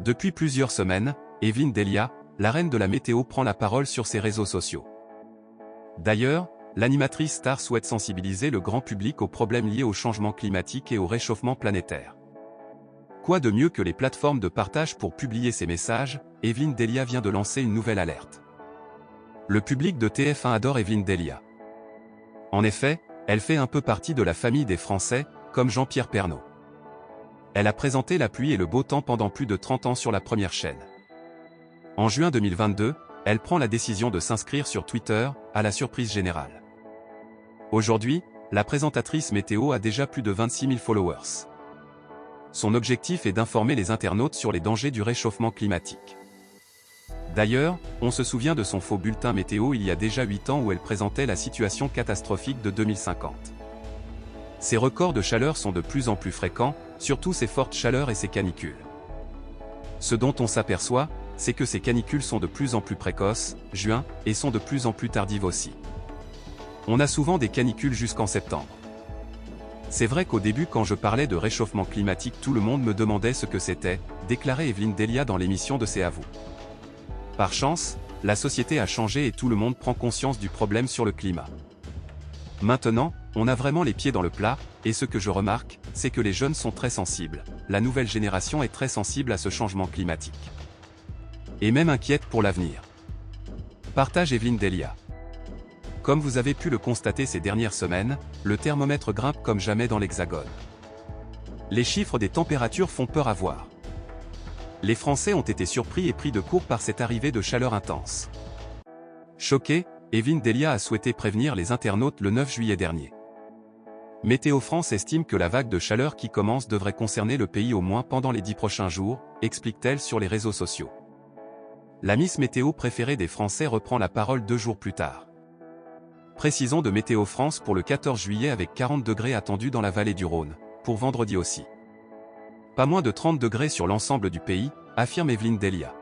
Depuis plusieurs semaines, Evelyne Delia, la reine de la météo, prend la parole sur ses réseaux sociaux. D'ailleurs, l'animatrice star souhaite sensibiliser le grand public aux problèmes liés au changement climatique et au réchauffement planétaire. Quoi de mieux que les plateformes de partage pour publier ces messages? Evelyne Delia vient de lancer une nouvelle alerte. Le public de TF1 adore Evelyne Delia. En effet, elle fait un peu partie de la famille des Français, comme Jean-Pierre Pernaut. Elle a présenté la pluie et le beau temps pendant plus de 30 ans sur la première chaîne. En juin 2022, elle prend la décision de s'inscrire sur Twitter, à la surprise générale. Aujourd'hui, la présentatrice météo a déjà plus de 26 000 followers. Son objectif est d'informer les internautes sur les dangers du réchauffement climatique. D'ailleurs, on se souvient de son faux bulletin météo il y a déjà 8 ans où elle présentait la situation catastrophique de 2050. Ces records de chaleur sont de plus en plus fréquents, surtout ces fortes chaleurs et ces canicules. Ce dont on s'aperçoit, c'est que ces canicules sont de plus en plus précoces, juin, et sont de plus en plus tardives aussi. On a souvent des canicules jusqu'en septembre. C'est vrai qu'au début quand je parlais de réchauffement climatique tout le monde me demandait ce que c'était, déclarait Evelyne Delia dans l'émission de C'est à vous. Par chance, la société a changé et tout le monde prend conscience du problème sur le climat. Maintenant, on a vraiment les pieds dans le plat, et ce que je remarque, c'est que les jeunes sont très sensibles, la nouvelle génération est très sensible à ce changement climatique. Et même inquiète pour l'avenir. Partage Evelyne Delia. Comme vous avez pu le constater ces dernières semaines, le thermomètre grimpe comme jamais dans l'Hexagone. Les chiffres des températures font peur à voir. Les Français ont été surpris et pris de court par cette arrivée de chaleur intense. Choquée, Evelyne Delia a souhaité prévenir les internautes le 9 juillet dernier. Météo France estime que la vague de chaleur qui commence devrait concerner le pays au moins pendant les 10 prochains jours, explique-t-elle sur les réseaux sociaux. La Miss Météo préférée des Français reprend la parole 2 jours plus tard. Précision de Météo France pour le 14 juillet avec 40 degrés attendus dans la vallée du Rhône, pour vendredi aussi. Pas moins de 30 degrés sur l'ensemble du pays, affirme Evelyne Delia.